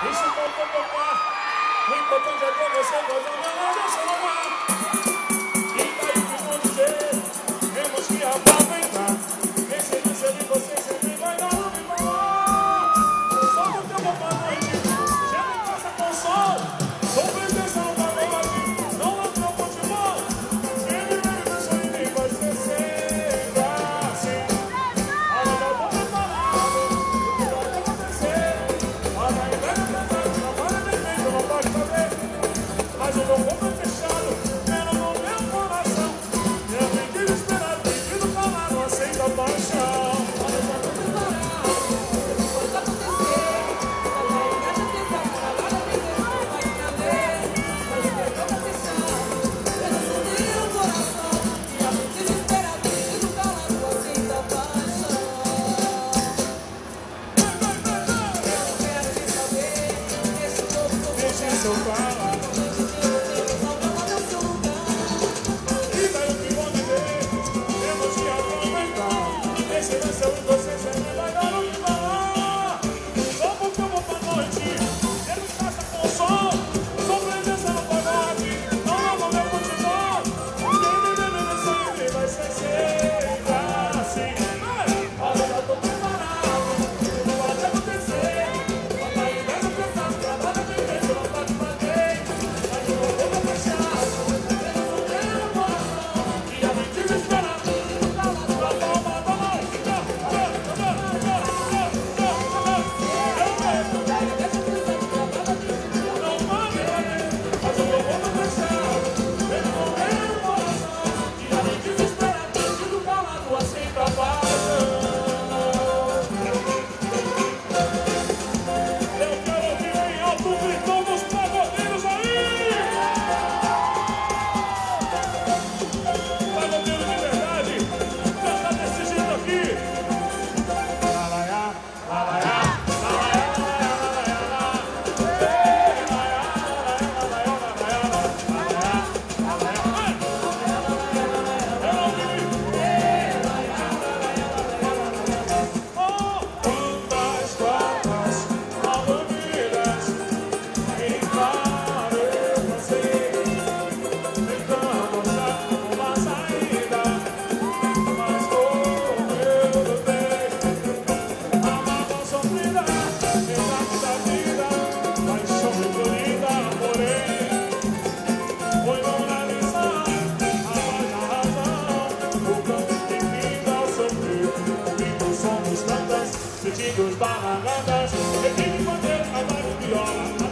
Isso pode topar. O importante é ter você gozando na dança no mar. E daí que vão dizer, temos que aproveitar. Esse lance de você sempre vai dar um falar. Só no tempo pra noite, chega em casa com sol. Sou presença no pagode, não é pro futebol. Quem me vê no sonho vai ser sempre assim. Olha, eu tô preparado, o que vai acontecer? Olha, a ideia é verdade, não para de ver, não pode fazer. Mas o meu corpo é fechado, pelo no meu coração. Eu vim desesperado, pedindo falar, não aceito a paixão. Olha, eu já tô preparado, o que pode acontecer? Olha, a ideia é verdade, não para de ver, não pode fazer. Mas o meu corpo é fechado, pelo no meu coração. Eu vim desesperado, pedindo falar, não aceito a paixão. Eu não quero te saber, esse louco tô Deixa eu falar. E daí o que vão dizer? Temos que aproveitar. Esse lance eu e você sempre vai dar o que falar. Só porque eu vou pra noite, ele caça com o sol. Sou presença no pagode, não amo meu futebol. Quem me vê no sangue vai ser sempre assim. Olha, eu já tô preparado, tudo pode acontecer. Olha, a ideia é pensar, trabalha bem feito, não pode fazer. Mas o meu corpo é fechado, pelo no meu coração. E a mente desesperada, pra palma da mão. Não pode fazer, mas o meu corpo é fechado, pelo no meu coração. E a mente desesperada, pedindo calado, aceita a paixão. Eu quero ouvir em alto o gritão dos pagodeiros aí! Pagodeiro de verdade, canta desse jeito aqui! Lalaiá, lalaiá, lalaiá, lalaiá, quantas quartas avenidas em você tentando achar uma saída, mas como eu lutei, a mágoa sofrida, exato da vida, paixão recolhida, porém, foi moralizar a voz da razão, o canto que fica ao sofrer, ouvindo som dos cantas, sentindo os barragandas, tem que manter a vibe viola.